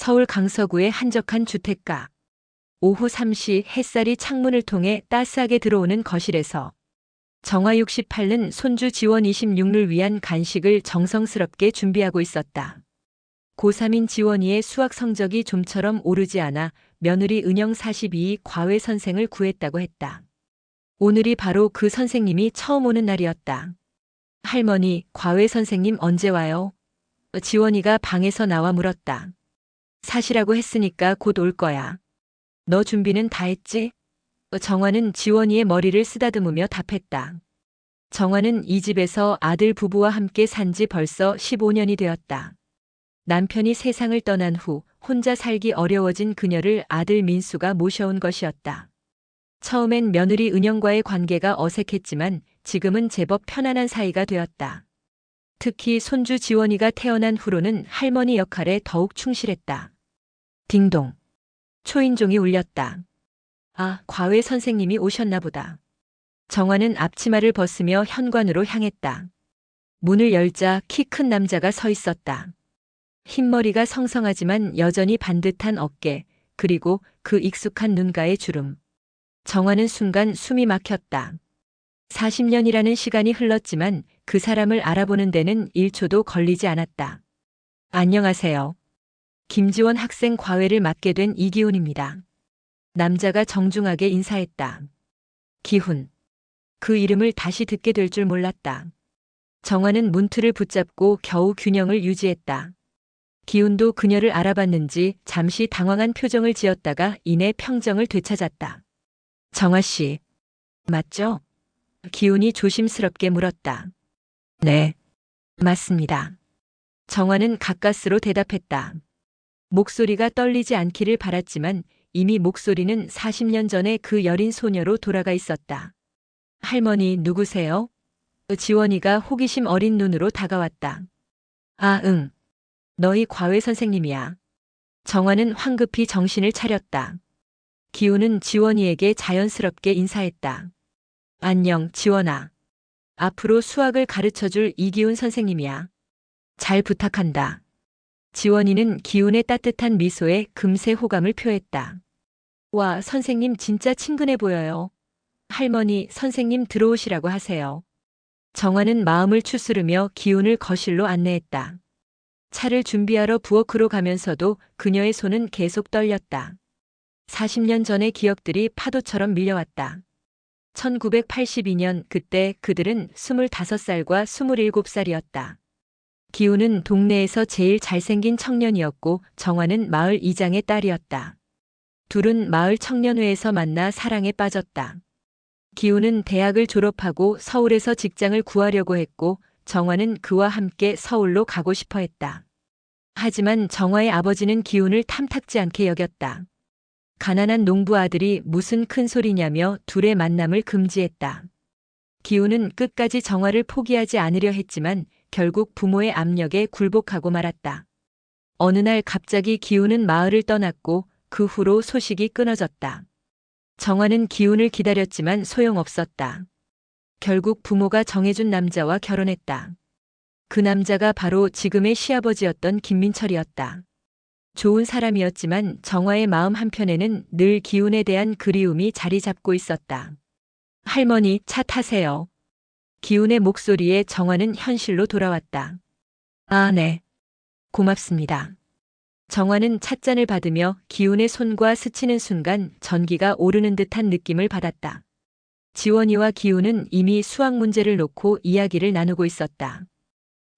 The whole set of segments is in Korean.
서울 강서구의 한적한 주택가. 오후 3시 햇살이 창문을 통해 따스하게 들어오는 거실에서 정화 68는 손주 지원 26를 위한 간식을 정성스럽게 준비하고 있었다. 고3인 지원이의 수학 성적이 좀처럼 오르지 않아 며느리 은영 42이 과외 선생을 구했다고 했다. 오늘이 바로 그 선생님이 처음 오는 날이었다. 할머니, 과외 선생님 언제 와요? 지원이가 방에서 나와 물었다. 사시라고 했으니까 곧 올 거야. 너 준비는 다 했지? 정화는 지원이의 머리를 쓰다듬으며 답했다. 정화는 이 집에서 아들 부부와 함께 산 지 벌써 15년이 되었다. 남편이 세상을 떠난 후 혼자 살기 어려워진 그녀를 아들 민수가 모셔온 것이었다. 처음엔 며느리 은영과의 관계가 어색했지만 지금은 제법 편안한 사이가 되었다. 특히 손주 지원이가 태어난 후로는 할머니 역할에 더욱 충실했다. 딩동. 초인종이 울렸다. 아, 과외 선생님이 오셨나 보다. 정화는 앞치마를 벗으며 현관으로 향했다. 문을 열자 키 큰 남자가 서 있었다. 흰머리가 성성하지만 여전히 반듯한 어깨, 그리고 그 익숙한 눈가의 주름. 정화는 순간 숨이 막혔다. 40년이라는 시간이 흘렀지만 그 사람을 알아보는 데는 1초도 걸리지 않았다. 안녕하세요. 김지원 학생 과외를 맡게 된 이기훈입니다. 남자가 정중하게 인사했다. 기훈. 그 이름을 다시 듣게 될 줄 몰랐다. 정화는 문틀을 붙잡고 겨우 균형을 유지했다. 기훈도 그녀를 알아봤는지 잠시 당황한 표정을 지었다가 이내 평정을 되찾았다. 정화 씨, 맞죠? 기훈이 조심스럽게 물었다. 네, 맞습니다. 정화는 가까스로 대답했다. 목소리가 떨리지 않기를 바랐지만 이미 목소리는 40년 전에 그 여린 소녀로 돌아가 있었다. 할머니 누구세요? 지원이가 호기심 어린 눈으로 다가왔다. 아, 응. 너희 과외 선생님이야. 정화는 황급히 정신을 차렸다. 기훈은 지원이에게 자연스럽게 인사했다. 안녕, 지원아. 앞으로 수학을 가르쳐줄 이기훈 선생님이야. 잘 부탁한다. 지원이는 기훈의 따뜻한 미소에 금세 호감을 표했다. 와, 선생님 진짜 친근해 보여요. 할머니, 선생님 들어오시라고 하세요. 정화는 마음을 추스르며 기훈을 거실로 안내했다. 차를 준비하러 부엌으로 가면서도 그녀의 손은 계속 떨렸다. 40년 전의 기억들이 파도처럼 밀려왔다. 1982년 그때 그들은 25살과 27살이었다. 기훈은 동네에서 제일 잘생긴 청년이었고 정화는 마을 이장의 딸이었다. 둘은 마을 청년회에서 만나 사랑에 빠졌다. 기훈은 대학을 졸업하고 서울에서 직장을 구하려고 했고 정화는 그와 함께 서울로 가고 싶어 했다. 하지만 정화의 아버지는 기훈을 탐탁지 않게 여겼다. 가난한 농부 아들이 무슨 큰 소리냐며 둘의 만남을 금지했다. 기훈은 끝까지 정화를 포기하지 않으려 했지만 결국 부모의 압력에 굴복하고 말았다. 어느 날 갑자기 기훈은 마을을 떠났고 그 후로 소식이 끊어졌다. 정화는 기훈을 기다렸지만 소용없었다. 결국 부모가 정해준 남자와 결혼했다. 그 남자가 바로 지금의 시아버지였던 김민철이었다. 좋은 사람이었지만 정화의 마음 한편에는 늘 기훈에 대한 그리움이 자리 잡고 있었다. 할머니, 차 타세요. 기훈의 목소리에 정화는 현실로 돌아왔다. 아, 네. 고맙습니다. 정화는 찻잔을 받으며 기훈의 손과 스치는 순간 전기가 오르는 듯한 느낌을 받았다. 지원이와 기훈은 이미 수학 문제를 놓고 이야기를 나누고 있었다.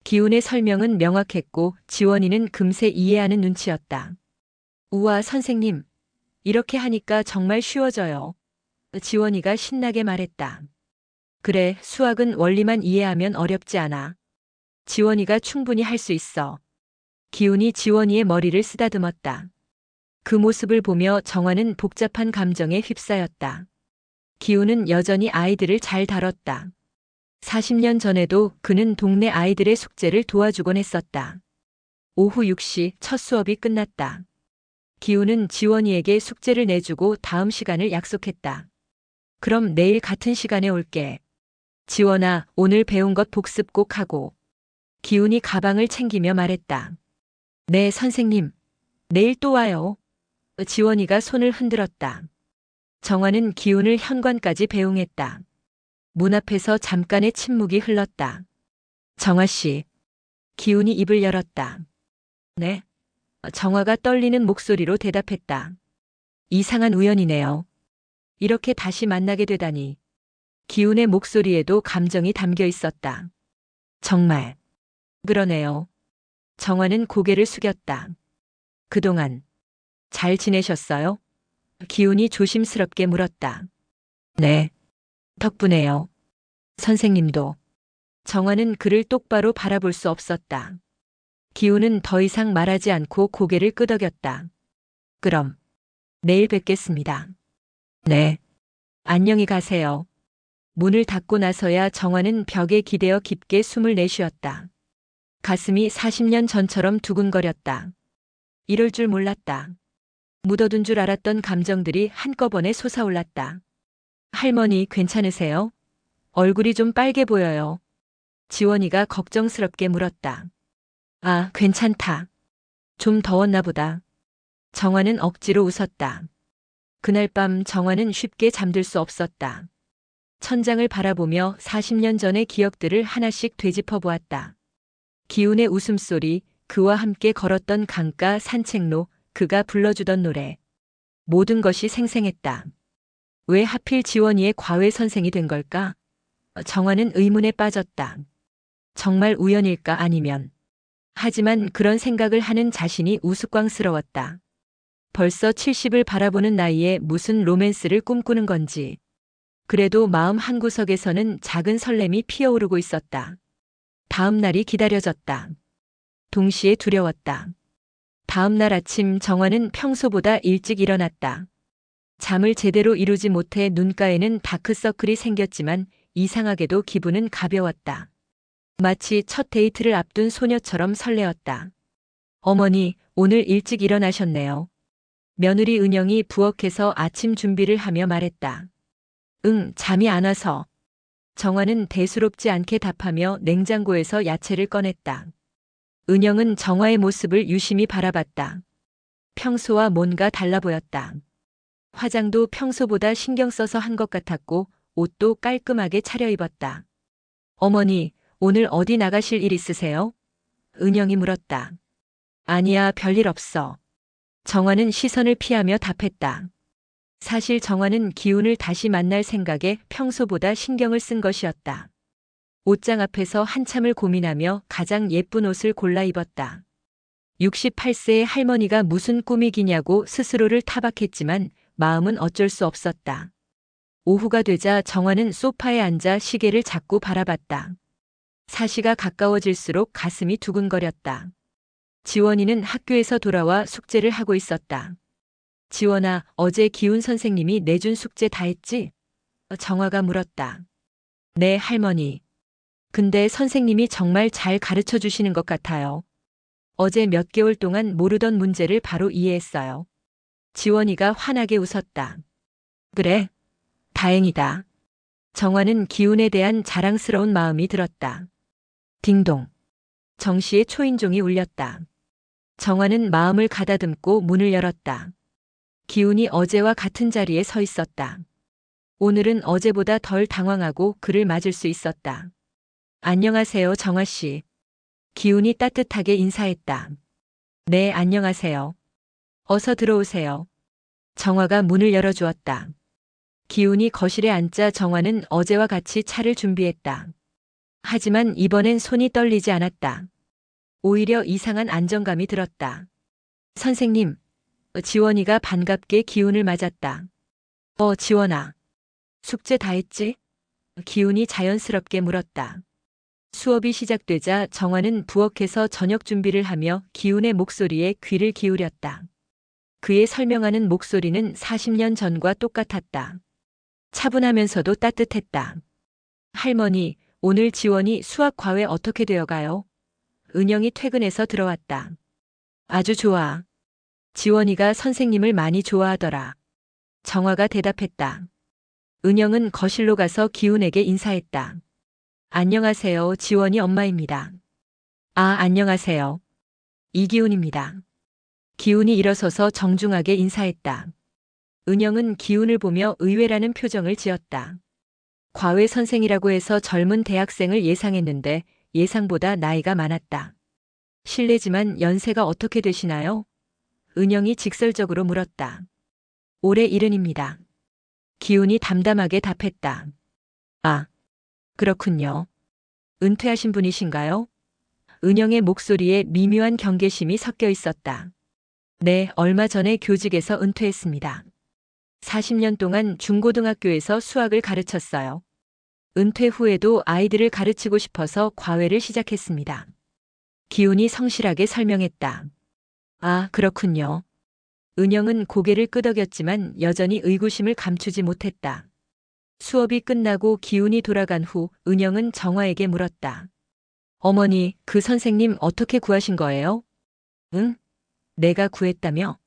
기훈의 설명은 명확했고 지원이는 금세 이해하는 눈치였다. 우와, 선생님. 이렇게 하니까 정말 쉬워져요. 지원이가 신나게 말했다. 그래, 수학은 원리만 이해하면 어렵지 않아. 지원이가 충분히 할 수 있어. 기훈이 지원이의 머리를 쓰다듬었다. 그 모습을 보며 정화는 복잡한 감정에 휩싸였다. 기훈은 여전히 아이들을 잘 다뤘다. 40년 전에도 그는 동네 아이들의 숙제를 도와주곤 했었다. 오후 6시 첫 수업이 끝났다. 기훈은 지원이에게 숙제를 내주고 다음 시간을 약속했다. 그럼 내일 같은 시간에 올게. 지원아, 오늘 배운 것 복습 꼭 하고. 기훈이 가방을 챙기며 말했다. 네, 선생님. 내일 또 와요. 지원이가 손을 흔들었다. 정화는 기운을 현관까지 배웅했다. 문 앞에서 잠깐의 침묵이 흘렀다. 정화 씨. 기운이 입을 열었다. 네. 정화가 떨리는 목소리로 대답했다. 이상한 우연이네요. 이렇게 다시 만나게 되다니. 기운의 목소리에도 감정이 담겨 있었다. 정말. 그러네요. 정화는 고개를 숙였다. 그동안 잘 지내셨어요? 기운이 조심스럽게 물었다. 네. 덕분에요. 선생님도. 정화는 그를 똑바로 바라볼 수 없었다. 기운은 더 이상 말하지 않고 고개를 끄덕였다. 그럼 내일 뵙겠습니다. 네. 안녕히 가세요. 문을 닫고 나서야 정화는 벽에 기대어 깊게 숨을 내쉬었다. 가슴이 40년 전처럼 두근거렸다. 이럴 줄 몰랐다. 묻어둔 줄 알았던 감정들이 한꺼번에 솟아올랐다. 할머니 괜찮으세요? 얼굴이 좀 빨개 보여요. 지원이가 걱정스럽게 물었다. 아, 괜찮다. 좀 더웠나 보다. 정화는 억지로 웃었다. 그날 밤 정화는 쉽게 잠들 수 없었다. 천장을 바라보며 40년 전의 기억들을 하나씩 되짚어 보았다. 기운의 웃음소리, 그와 함께 걸었던 강가 산책로, 그가 불러주던 노래. 모든 것이 생생했다. 왜 하필 지원이의 과외 선생이 된 걸까? 정화는 의문에 빠졌다. 정말 우연일까 아니면. 하지만 그런 생각을 하는 자신이 우스꽝스러웠다. 벌써 70을 바라보는 나이에 무슨 로맨스를 꿈꾸는 건지. 그래도 마음 한구석에서는 작은 설렘이 피어오르고 있었다. 다음 날이 기다려졌다. 동시에 두려웠다. 다음 날 아침 정화는 평소보다 일찍 일어났다. 잠을 제대로 이루지 못해 눈가에는 다크서클이 생겼지만 이상하게도 기분은 가벼웠다. 마치 첫 데이트를 앞둔 소녀처럼 설레었다. 어머니, 오늘 일찍 일어나셨네요. 며느리 은영이 부엌에서 아침 준비를 하며 말했다. 응, 잠이 안 와서. 정화는 대수롭지 않게 답하며 냉장고에서 야채를 꺼냈다. 은영은 정화의 모습을 유심히 바라봤다. 평소와 뭔가 달라 보였다. 화장도 평소보다 신경 써서 한 것 같았고 옷도 깔끔하게 차려입었다. 어머니, 오늘 어디 나가실 일 있으세요? 은영이 물었다. 아니야, 별일 없어. 정화는 시선을 피하며 답했다. 사실 정화는 기운을 다시 만날 생각에 평소보다 신경을 쓴 것이었다. 옷장 앞에서 한참을 고민하며 가장 예쁜 옷을 골라 입었다. 68세의 할머니가 무슨 꾸미기냐고 스스로를 타박했지만 마음은 어쩔 수 없었다. 오후가 되자 정화는 소파에 앉아 시계를 자꾸 바라봤다. 4시가 가까워질수록 가슴이 두근거렸다. 지원이는 학교에서 돌아와 숙제를 하고 있었다. 지원아, 어제 기운 선생님이 내준 숙제 다 했지? 정화가 물었다. 네, 할머니. 근데 선생님이 정말 잘 가르쳐 주시는 것 같아요. 어제 몇 개월 동안 모르던 문제를 바로 이해했어요. 지원이가 환하게 웃었다. 그래? 다행이다. 정화는 기운에 대한 자랑스러운 마음이 들었다. 딩동. 정시의 초인종이 울렸다. 정화는 마음을 가다듬고 문을 열었다. 기운이 어제와 같은 자리에 서 있었다. 오늘은 어제보다 덜 당황하고 그를 맞을 수 있었다. 안녕하세요, 정화 씨. 기운이 따뜻하게 인사했다. 네, 안녕하세요. 어서 들어오세요. 정화가 문을 열어주었다. 기운이 거실에 앉자 정화는 어제와 같이 차를 준비했다. 하지만 이번엔 손이 떨리지 않았다. 오히려 이상한 안정감이 들었다. 선생님, 지원이가 반갑게 기운을 맞았다. 지원아. 숙제 다 했지? 기운이 자연스럽게 물었다. 수업이 시작되자 정화는 부엌에서 저녁 준비를 하며 기운의 목소리에 귀를 기울였다. 그의 설명하는 목소리는 40년 전과 똑같았다. 차분하면서도 따뜻했다. 할머니, 오늘 지원이 수학 과외 어떻게 되어가요? 은영이 퇴근해서 들어왔다. 아주 좋아. 지원이가 선생님을 많이 좋아하더라. 정화가 대답했다. 은영은 거실로 가서 기운에게 인사했다. 안녕하세요, 지원이 엄마입니다. 아, 안녕하세요. 이기훈입니다. 기훈이 일어서서 정중하게 인사했다. 은영은 기훈을 보며 의외라는 표정을 지었다. 과외 선생이라고 해서 젊은 대학생을 예상했는데 예상보다 나이가 많았다. 실례지만 연세가 어떻게 되시나요? 은영이 직설적으로 물었다. 올해 70입니다. 기훈이 담담하게 답했다. 아, 그렇군요. 은퇴하신 분이신가요? 은영의 목소리에 미묘한 경계심이 섞여 있었다. 네, 얼마 전에 교직에서 은퇴했습니다. 40년 동안 중고등학교에서 수학을 가르쳤어요. 은퇴 후에도 아이들을 가르치고 싶어서 과외를 시작했습니다. 기훈이 성실하게 설명했다. 아, 그렇군요. 은영은 고개를 끄덕였지만 여전히 의구심을 감추지 못했다. 수업이 끝나고 기훈이 돌아간 후 은영은 정화에게 물었다. 어머니, 그 선생님 어떻게 구하신 거예요? 응? 내가 구했다며?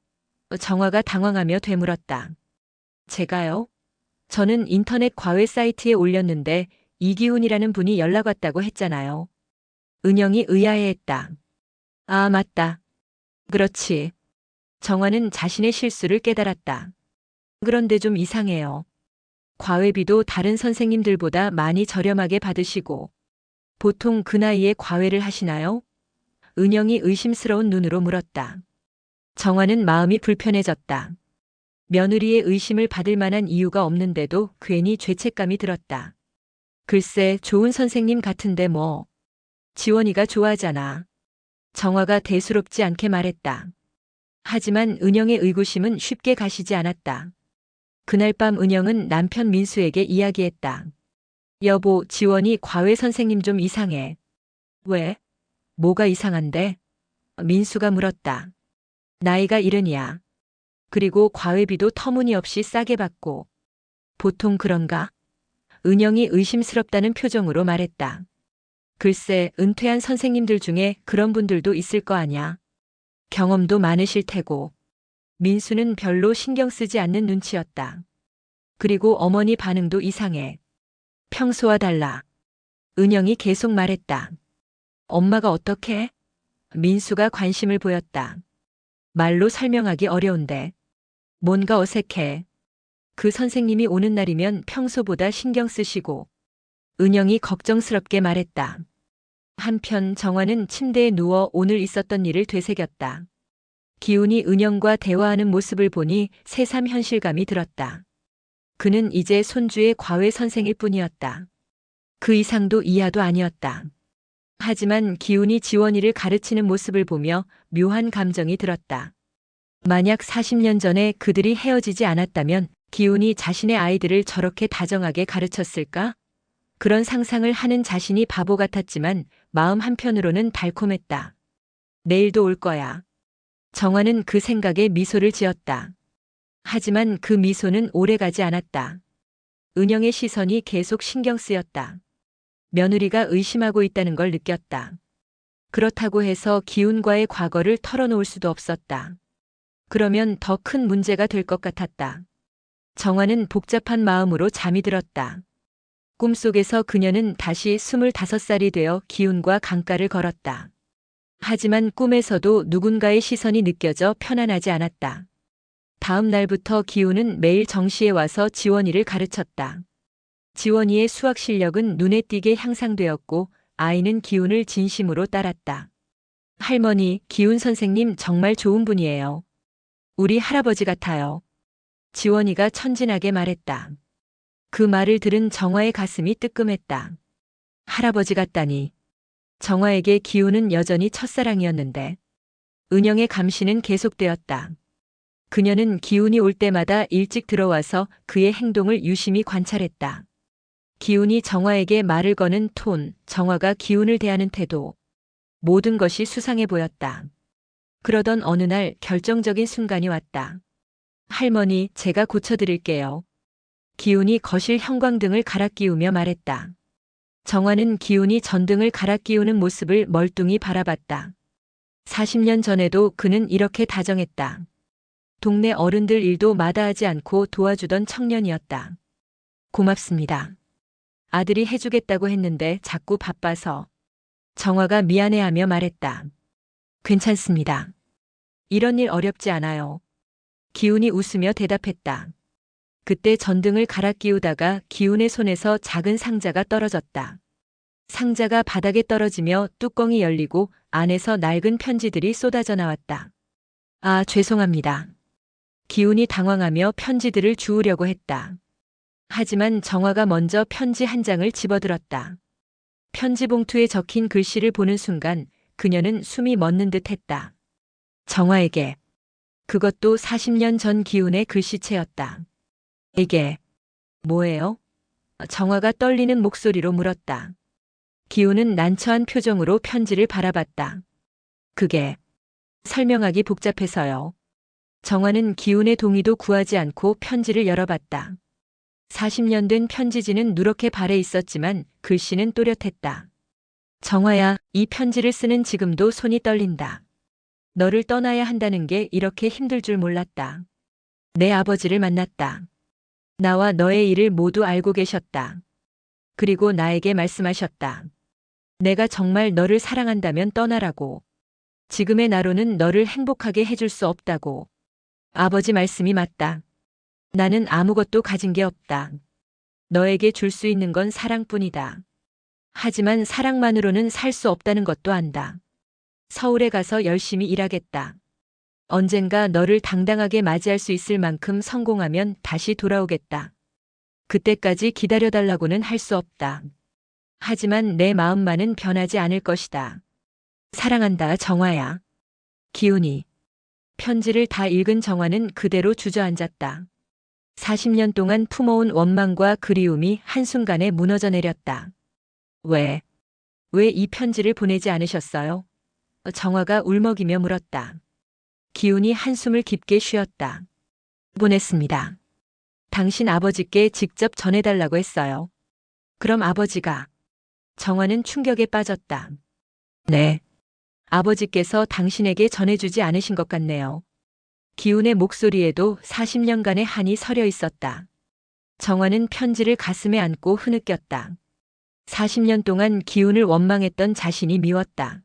정화가 당황하며 되물었다. 제가요? 저는 인터넷 과외 사이트에 올렸는데 이기훈이라는 분이 연락 왔다고 했잖아요. 은영이 의아해했다. 아, 맞다. 그렇지. 정화는 자신의 실수를 깨달았다. 그런데 좀 이상해요. 과외비도 다른 선생님들보다 많이 저렴하게 받으시고 보통 그 나이에 과외를 하시나요? 은영이 의심스러운 눈으로 물었다. 정화는 마음이 불편해졌다. 며느리의 의심을 받을 만한 이유가 없는데도 괜히 죄책감이 들었다. 글쎄, 좋은 선생님 같은데 뭐. 지원이가 좋아하잖아. 정화가 대수롭지 않게 말했다. 하지만 은영의 의구심은 쉽게 가시지 않았다. 그날 밤 은영은 남편 민수에게 이야기했다. 여보, 지원이 과외 선생님 좀 이상해. 왜? 뭐가 이상한데? 민수가 물었다. 나이가 70이야. 그리고 과외비도 터무니없이 싸게 받고. 보통 그런가? 은영이 의심스럽다는 표정으로 말했다. 글쎄, 은퇴한 선생님들 중에 그런 분들도 있을 거 아냐. 경험도 많으실 테고. 민수는 별로 신경 쓰지 않는 눈치였다. 그리고 어머니 반응도 이상해. 평소와 달라. 은영이 계속 말했다. 엄마가 어떻게? 민수가 관심을 보였다. 말로 설명하기 어려운데. 뭔가 어색해. 그 선생님이 오는 날이면 평소보다 신경 쓰시고. 은영이 걱정스럽게 말했다. 한편 정화는 침대에 누워 오늘 있었던 일을 되새겼다. 기훈이 은영과 대화하는 모습을 보니 새삼 현실감이 들었다. 그는 이제 손주의 과외 선생일 뿐이었다. 그 이상도 이하도 아니었다. 하지만 기훈이 지원이를 가르치는 모습을 보며 묘한 감정이 들었다. 만약 40년 전에 그들이 헤어지지 않았다면 기훈이 자신의 아이들을 저렇게 다정하게 가르쳤을까? 그런 상상을 하는 자신이 바보 같았지만 마음 한편으로는 달콤했다. 내일도 올 거야. 정화는 그 생각에 미소를 지었다. 하지만 그 미소는 오래가지 않았다. 은영의 시선이 계속 신경 쓰였다. 며느리가 의심하고 있다는 걸 느꼈다. 그렇다고 해서 기훈과의 과거를 털어놓을 수도 없었다. 그러면 더 큰 문제가 될 것 같았다. 정화는 복잡한 마음으로 잠이 들었다. 꿈속에서 그녀는 다시 25살이 되어 기훈과 강가를 걸었다. 하지만 꿈에서도 누군가의 시선이 느껴져 편안하지 않았다. 다음 날부터 기훈은 매일 정시에 와서 지원이를 가르쳤다. 지원이의 수학 실력은 눈에 띄게 향상되었고 아이는 기훈을 진심으로 따랐다. 할머니, 기훈 선생님 정말 좋은 분이에요. 우리 할아버지 같아요. 지원이가 천진하게 말했다. 그 말을 들은 정화의 가슴이 뜨끔했다. 할아버지 같다니. 정화에게 기훈은 여전히 첫사랑이었는데 은영의 감시는 계속되었다. 그녀는 기훈이 올 때마다 일찍 들어와서 그의 행동을 유심히 관찰했다. 기훈이 정화에게 말을 거는 톤, 정화가 기훈을 대하는 태도, 모든 것이 수상해 보였다. 그러던 어느 날 결정적인 순간이 왔다. 할머니, 제가 고쳐드릴게요. 기훈이 거실 형광등을 갈아 끼우며 말했다. 정화는 기훈이 전등을 갈아 끼우는 모습을 멀뚱히 바라봤다. 40년 전에도 그는 이렇게 다정했다. 동네 어른들 일도 마다하지 않고 도와주던 청년이었다. 고맙습니다. 아들이 해주겠다고 했는데 자꾸 바빠서. 정화가 미안해하며 말했다. 괜찮습니다. 이런 일 어렵지 않아요. 기훈이 웃으며 대답했다. 그때 전등을 갈아 끼우다가 기훈의 손에서 작은 상자가 떨어졌다. 상자가 바닥에 떨어지며 뚜껑이 열리고 안에서 낡은 편지들이 쏟아져 나왔다. 아, 죄송합니다. 기훈이 당황하며 편지들을 주우려고 했다. 하지만 정화가 먼저 편지 한 장을 집어들었다. 편지 봉투에 적힌 글씨를 보는 순간 그녀는 숨이 멎는 듯 했다. 정화에게. 그것도 40년 전 기훈의 글씨체였다. 이게 뭐예요? 정화가 떨리는 목소리로 물었다. 기훈은 난처한 표정으로 편지를 바라봤다. 그게 설명하기 복잡해서요. 정화는 기훈의 동의도 구하지 않고 편지를 열어봤다. 40년 된 편지지는 누렇게 발해 있었지만 글씨는 또렷했다. 정화야, 이 편지를 쓰는 지금도 손이 떨린다. 너를 떠나야 한다는 게 이렇게 힘들 줄 몰랐다. 내 아버지를 만났다. 나와 너의 일을 모두 알고 계셨다. 그리고 나에게 말씀하셨다. 내가 정말 너를 사랑한다면 떠나라고. 지금의 나로는 너를 행복하게 해줄 수 없다고. 아버지 말씀이 맞다. 나는 아무것도 가진 게 없다. 너에게 줄 수 있는 건 사랑뿐이다. 하지만 사랑만으로는 살 수 없다는 것도 안다. 서울에 가서 열심히 일하겠다. 언젠가 너를 당당하게 맞이할 수 있을 만큼 성공하면 다시 돌아오겠다. 그때까지 기다려달라고는 할 수 없다. 하지만 내 마음만은 변하지 않을 것이다. 사랑한다, 정화야. 기훈이. 편지를 다 읽은 정화는 그대로 주저앉았다. 40년 동안 품어온 원망과 그리움이 한순간에 무너져 내렸다. 왜 이 편지를 보내지 않으셨어요? 정화가 울먹이며 물었다. 기훈이 한숨을 깊게 쉬었다. 보냈습니다. 당신 아버지께 직접 전해달라고 했어요. 그럼 아버지가? 정화는 충격에 빠졌다. 네. 아버지께서 당신에게 전해주지 않으신 것 같네요. 기훈의 목소리에도 40년간의 한이 서려 있었다. 정화는 편지를 가슴에 안고 흐느꼈다. 40년 동안 기훈을 원망했던 자신이 미웠다.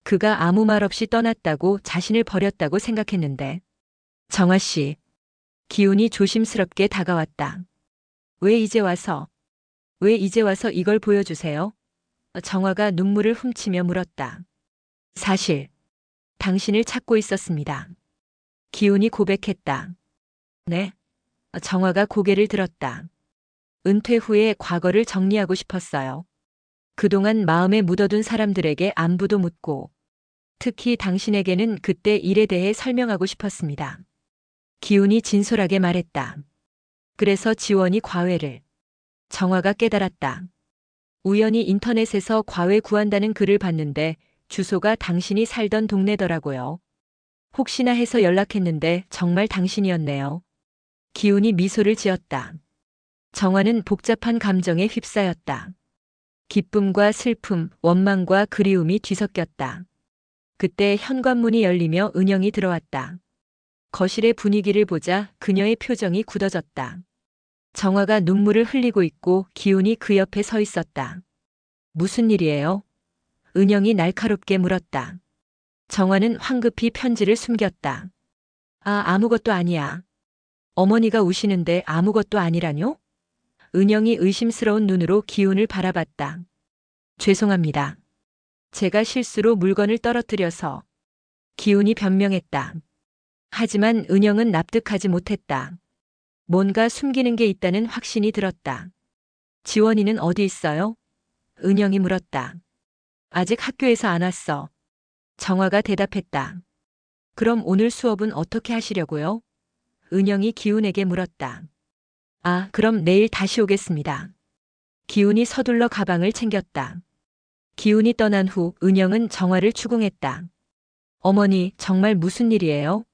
그가 아무 말 없이 떠났다고 자신을 버렸다고 생각했는데. 정화 씨. 기훈이 조심스럽게 다가왔다. 왜 이제 와서 이걸 보여주세요? 정화가 눈물을 훔치며 물었다. 사실 당신을 찾고 있었습니다. 기훈이 고백했다. 네? 정화가 고개를 들었다. 은퇴 후에 과거를 정리하고 싶었어요. 그동안 마음에 묻어둔 사람들에게 안부도 묻고 특히 당신에게는 그때 일에 대해 설명하고 싶었습니다. 기훈이 진솔하게 말했다. 그래서 지원이 과외를. 정화가 깨달았다. 우연히 인터넷에서 과외 구한다는 글을 봤는데 주소가 당신이 살던 동네더라고요. 혹시나 해서 연락했는데 정말 당신이었네요. 기훈이 미소를 지었다. 정화는 복잡한 감정에 휩싸였다. 기쁨과 슬픔, 원망과 그리움이 뒤섞였다. 그때 현관문이 열리며 은영이 들어왔다. 거실의 분위기를 보자 그녀의 표정이 굳어졌다. 정화가 눈물을 흘리고 있고 기훈이 그 옆에 서 있었다. 무슨 일이에요? 은영이 날카롭게 물었다. 정화는 황급히 편지를 숨겼다. 아무것도 아니야. 어머니가 우시는데 아무것도 아니라뇨? 은영이 의심스러운 눈으로 기훈을 바라봤다. 죄송합니다. 제가 실수로 물건을 떨어뜨려서. 기훈이 변명했다. 하지만 은영은 납득하지 못했다. 뭔가 숨기는 게 있다는 확신이 들었다. 지원이는 어디 있어요? 은영이 물었다. 아직 학교에서 안 왔어. 정화가 대답했다. 그럼 오늘 수업은 어떻게 하시려고요? 은영이 기훈에게 물었다. 그럼 내일 다시 오겠습니다. 기훈이 서둘러 가방을 챙겼다. 기훈이 떠난 후 은영은 정화를 추궁했다. 어머니, 정말 무슨 일이에요?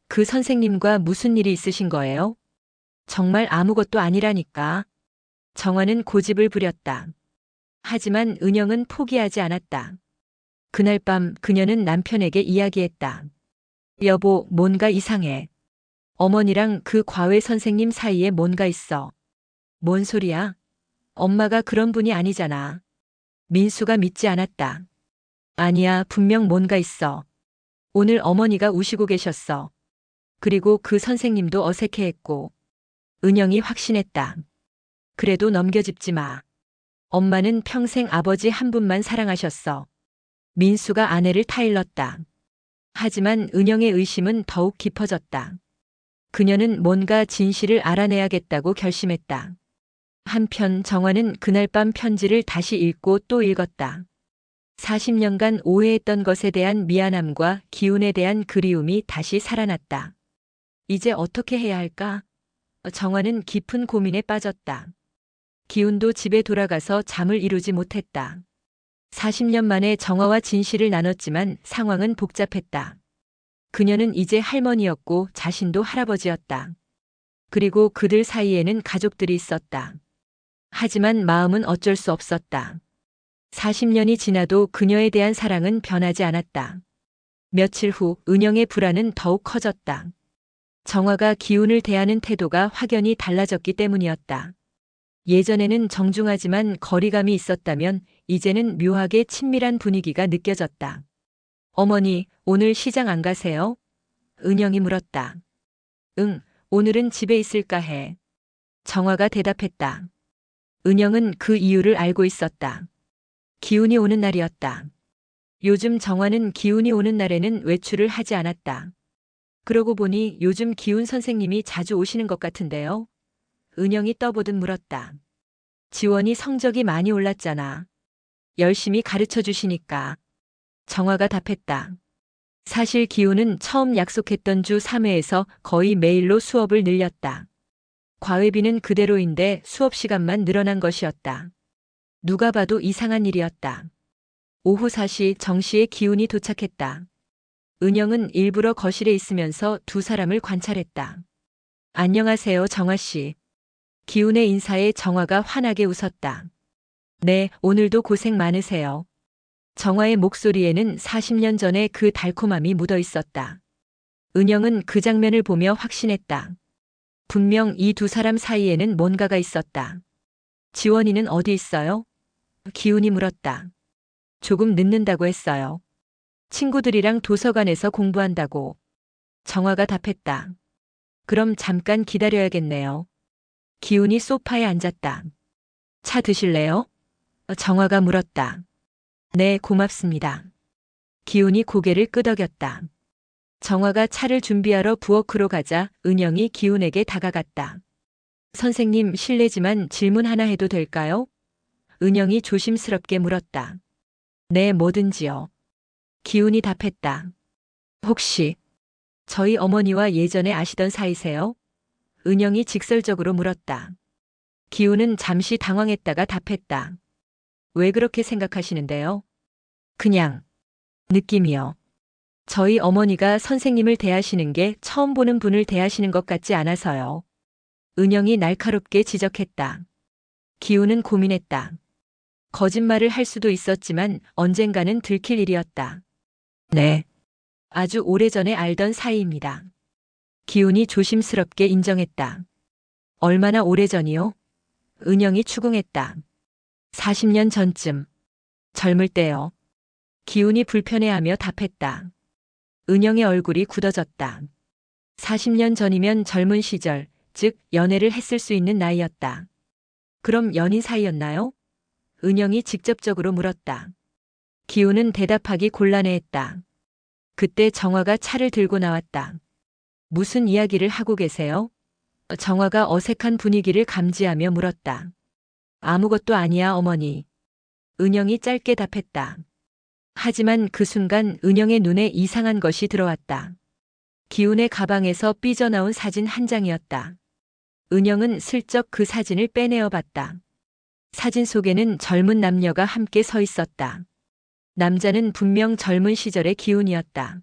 그 선생님과 무슨 일이 있으신 거예요? 정말 아무것도 아니라니까. 정화는 고집을 부렸다. 하지만 은영은 포기하지 않았다. 그날 밤 그녀는 남편에게 이야기했다. 여보, 뭔가 이상해. 어머니랑 그 과외 선생님 사이에 뭔가 있어. 뭔 소리야? 엄마가 그런 분이 아니잖아. 민수가 믿지 않았다. 아니야, 분명 뭔가 있어. 오늘 어머니가 우시고 계셨어. 그리고 그 선생님도 어색해했고. 은영이 확신했다. 그래도 넘겨짚지 마. 엄마는 평생 아버지 한 분만 사랑하셨어. 민수가 아내를 타일렀다. 하지만 은영의 의심은 더욱 깊어졌다. 그녀는 뭔가 진실을 알아내야겠다고 결심했다. 한편 정화는 그날 밤 편지를 다시 읽고 또 읽었다. 40년간 오해했던 것에 대한 미안함과 기운에 대한 그리움이 다시 살아났다. 이제 어떻게 해야 할까? 정화는 깊은 고민에 빠졌다. 기운도 집에 돌아가서 잠을 이루지 못했다. 40년 만에 정화와 진실을 나눴지만 상황은 복잡했다. 그녀는 이제 할머니였고 자신도 할아버지였다. 그리고 그들 사이에는 가족들이 있었다. 하지만 마음은 어쩔 수 없었다. 40년이 지나도 그녀에 대한 사랑은 변하지 않았다. 며칠 후 은영의 불안은 더욱 커졌다. 정화가 기운을 대하는 태도가 확연히 달라졌기 때문이었다. 예전에는 정중하지만 거리감이 있었다면 이제는 묘하게 친밀한 분위기가 느껴졌다. 어머니, 오늘 시장 안 가세요? 은영이 물었다. 응, 오늘은 집에 있을까 해. 정화가 대답했다. 은영은 그 이유를 알고 있었다. 기운이 오는 날이었다. 요즘 정화는 기운이 오는 날에는 외출을 하지 않았다. 그러고 보니 요즘 기운 선생님이 자주 오시는 것 같은데요. 은영이 떠보듯 물었다. 지원이 성적이 많이 올랐잖아. 열심히 가르쳐 주시니까. 정화가 답했다. 사실 기훈은 처음 약속했던 주 3회에서 거의 매일로 수업을 늘렸다. 과외비는 그대로인데 수업 시간만 늘어난 것이었다. 누가 봐도 이상한 일이었다. 오후 4시 정시에 기훈이 도착했다. 은영은 일부러 거실에 있으면서 두 사람을 관찰했다. 안녕하세요, 정화 씨. 기훈의 인사에 정화가 환하게 웃었다. 네, 오늘도 고생 많으세요. 정화의 목소리에는 40년 전의 그 달콤함이 묻어 있었다. 은영은 그 장면을 보며 확신했다. 분명 이 두 사람 사이에는 뭔가가 있었다. 지원이는 어디 있어요? 기훈이 물었다. 조금 늦는다고 했어요. 친구들이랑 도서관에서 공부한다고. 정화가 답했다. 그럼 잠깐 기다려야겠네요. 기훈이 소파에 앉았다. 차 드실래요? 정화가 물었다. 네, 고맙습니다. 기훈이 고개를 끄덕였다. 정화가 차를 준비하러 부엌으로 가자 은영이 기훈에게 다가갔다. 선생님, 실례지만 질문 하나 해도 될까요? 은영이 조심스럽게 물었다. 네, 뭐든지요. 기훈이 답했다. 혹시 저희 어머니와 예전에 아시던 사이세요? 은영이 직설적으로 물었다. 기훈은 잠시 당황했다가 답했다. 왜 그렇게 생각하시는데요? 그냥 느낌이요. 저희 어머니가 선생님을 대하시는 게 처음 보는 분을 대하시는 것 같지 않아서요. 은영이 날카롭게 지적했다. 기훈은 고민했다. 거짓말을 할 수도 있었지만 언젠가는 들킬 일이었다. 네. 아주 오래전에 알던 사이입니다. 기훈이 조심스럽게 인정했다. 얼마나 오래전이요? 은영이 추궁했다. 40년 전쯤. 젊을 때요. 기훈이 불편해하며 답했다. 은영의 얼굴이 굳어졌다. 40년 전이면 젊은 시절, 즉 연애를 했을 수 있는 나이였다. 그럼 연인 사이였나요? 은영이 직접적으로 물었다. 기훈은 대답하기 곤란해했다. 그때 정화가 차를 들고 나왔다. 무슨 이야기를 하고 계세요? 정화가 어색한 분위기를 감지하며 물었다. 아무것도 아니야, 어머니. 은영이 짧게 답했다. 하지만 그 순간 은영의 눈에 이상한 것이 들어왔다. 기훈의 가방에서 삐져나온 사진 한 장이었다. 은영은 슬쩍 그 사진을 빼내어 봤다. 사진 속에는 젊은 남녀가 함께 서 있었다. 남자는 분명 젊은 시절의 기훈이었다.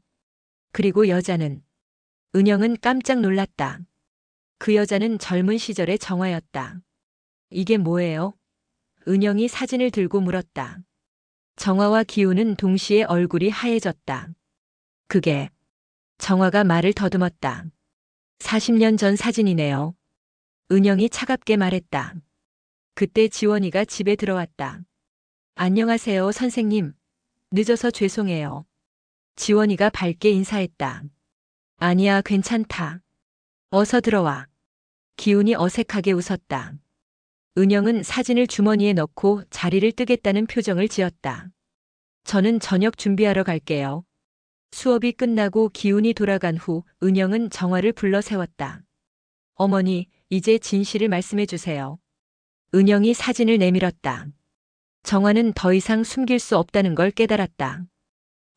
그리고 여자는. 은영은 깜짝 놀랐다. 그 여자는 젊은 시절의 정화였다. 이게 뭐예요? 은영이 사진을 들고 물었다. 정화와 기훈은 동시에 얼굴이 하얘졌다. 그게. 정화가 말을 더듬었다. 40년 전 사진이네요. 은영이 차갑게 말했다. 그때 지원이가 집에 들어왔다. 안녕하세요, 선생님. 늦어서 죄송해요. 지원이가 밝게 인사했다. 아니야, 괜찮다. 어서 들어와. 기훈이 어색하게 웃었다. 은영은 사진을 주머니에 넣고 자리를 뜨겠다는 표정을 지었다. 저는 저녁 준비하러 갈게요. 수업이 끝나고 기훈이 돌아간 후 은영은 정화를 불러 세웠다. 어머니, 이제 진실을 말씀해 주세요. 은영이 사진을 내밀었다. 정화는 더 이상 숨길 수 없다는 걸 깨달았다.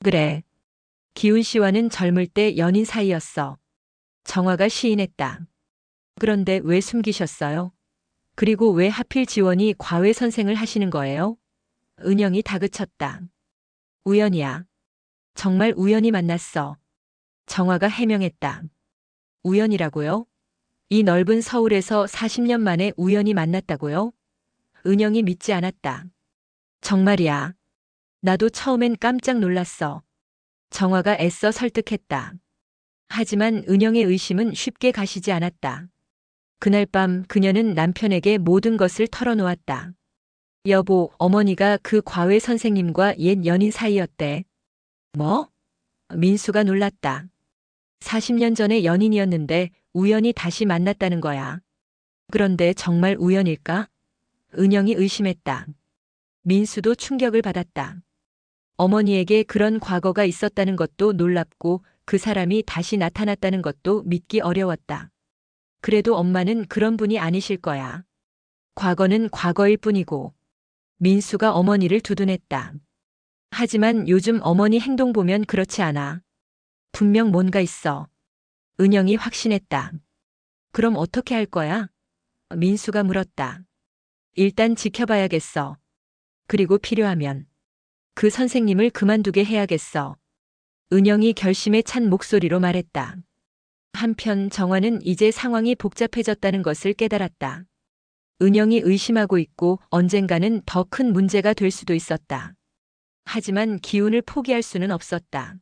그래. 기훈 씨와는 젊을 때 연인 사이였어. 정화가 시인했다. 그런데 왜 숨기셨어요? 그리고 왜 하필 지원이 과외 선생을 하시는 거예요? 은영이 다그쳤다. 우연이야. 정말 우연히 만났어. 정화가 해명했다. 우연이라고요? 이 넓은 서울에서 40년 만에 우연히 만났다고요? 은영이 믿지 않았다. 정말이야. 나도 처음엔 깜짝 놀랐어. 정화가 애써 설득했다. 하지만 은영의 의심은 쉽게 가시지 않았다. 그날 밤 그녀는 남편에게 모든 것을 털어놓았다. 여보, 어머니가 그 과외 선생님과 옛 연인 사이였대. 뭐? 민수가 놀랐다. 40년 전에 연인이었는데 우연히 다시 만났다는 거야. 그런데 정말 우연일까? 은영이 의심했다. 민수도 충격을 받았다. 어머니에게 그런 과거가 있었다는 것도 놀랍고 그 사람이 다시 나타났다는 것도 믿기 어려웠다. 그래도 엄마는 그런 분이 아니실 거야. 과거는 과거일 뿐이고. 민수가 어머니를 두둔했다. 하지만 요즘 어머니 행동 보면 그렇지 않아. 분명 뭔가 있어. 은영이 확신했다. 그럼 어떻게 할 거야? 민수가 물었다. 일단 지켜봐야겠어. 그리고 필요하면 그 선생님을 그만두게 해야겠어. 은영이 결심에 찬 목소리로 말했다. 한편 정화는 이제 상황이 복잡해졌다는 것을 깨달았다. 은영이 의심하고 있고 언젠가는 더 큰 문제가 될 수도 있었다. 하지만 기훈을 포기할 수는 없었다.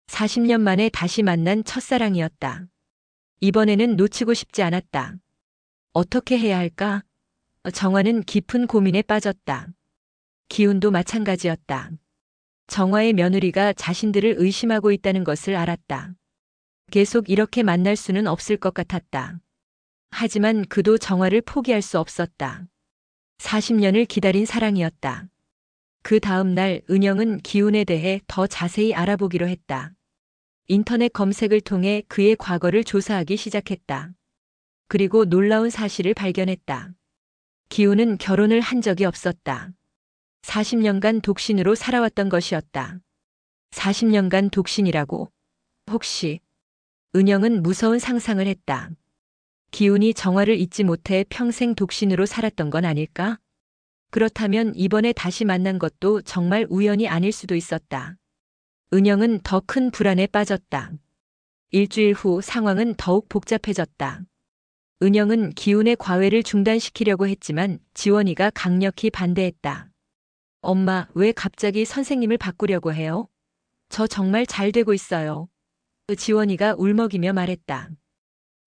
40년 만에 다시 만난 첫사랑이었다. 이번에는 놓치고 싶지 않았다. 어떻게 해야 할까? 정화는 깊은 고민에 빠졌다. 기훈도 마찬가지였다. 정화의 며느리가 자신들을 의심하고 있다는 것을 알았다. 계속 이렇게 만날 수는 없을 것 같았다. 하지만 그도 정화를 포기할 수 없었다. 40년을 기다린 사랑이었다. 그 다음 날 은영은 기훈에 대해 더 자세히 알아보기로 했다. 인터넷 검색을 통해 그의 과거를 조사하기 시작했다. 그리고 놀라운 사실을 발견했다. 기훈은 결혼을 한 적이 없었다. 40년간 독신으로 살아왔던 것이었다. 40년간 독신이라고? 혹시? 은영은 무서운 상상을 했다. 기훈이 정화를 잊지 못해 평생 독신으로 살았던 건 아닐까? 그렇다면 이번에 다시 만난 것도 정말 우연이 아닐 수도 있었다. 은영은 더 큰 불안에 빠졌다. 일주일 후 상황은 더욱 복잡해졌다. 은영은 기훈의 과외를 중단시키려고 했지만 지원이가 강력히 반대했다. 엄마, 왜 갑자기 선생님을 바꾸려고 해요? 저 정말 잘 되고 있어요. 지원이가 울먹이며 말했다.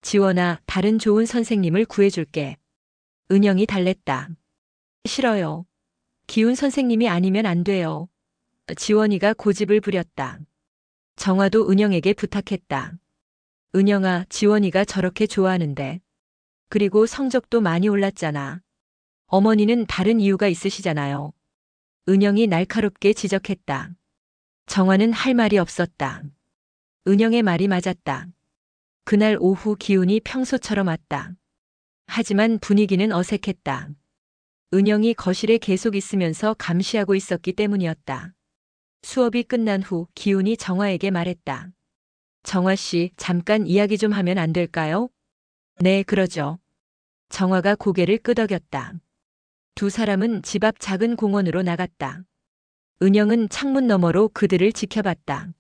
지원아, 다른 좋은 선생님을 구해줄게. 은영이 달랬다. 싫어요. 기훈 선생님이 아니면 안 돼요. 지원이가 고집을 부렸다. 정화도 은영에게 부탁했다. 은영아, 지원이가 저렇게 좋아하는데. 그리고 성적도 많이 올랐잖아. 어머니는 다른 이유가 있으시잖아요. 은영이 날카롭게 지적했다. 정화는 할 말이 없었다. 은영의 말이 맞았다. 그날 오후 기훈이 평소처럼 왔다. 하지만 분위기는 어색했다. 은영이 거실에 계속 있으면서 감시하고 있었기 때문이었다. 수업이 끝난 후 기훈이 정화에게 말했다. 정화 씨, 잠깐 이야기 좀 하면 안 될까요? 네, 그러죠. 정화가 고개를 끄덕였다. 두 사람은 집 앞 작은 공원으로 나갔다. 은영은 창문 너머로 그들을 지켜봤다.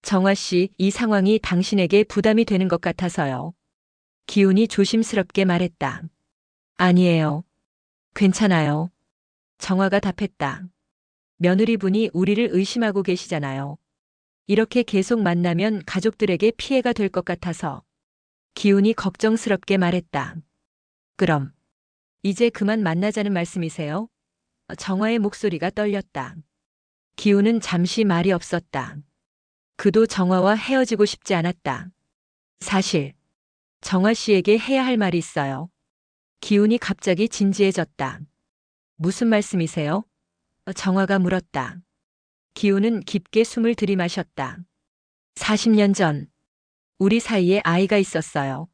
정화 씨, 이 상황이 당신에게 부담이 되는 것 같아서요. 기훈이 조심스럽게 말했다. 아니에요. 괜찮아요. 정화가 답했다. 며느리분이 우리를 의심하고 계시잖아요. 이렇게 계속 만나면 가족들에게 피해가 될 것 같아서. 기훈이 걱정스럽게 말했다. 그럼 이제 그만 만나자는 말씀이세요? 정화의 목소리가 떨렸다. 기훈은 잠시 말이 없었다. 그도 정화와 헤어지고 싶지 않았다. 사실 정화 씨에게 해야 할 말이 있어요. 기훈이 갑자기 진지해졌다. 무슨 말씀이세요? 정화가 물었다. 기훈은 깊게 숨을 들이마셨다. 40년 전 우리 사이에 아이가 있었어요.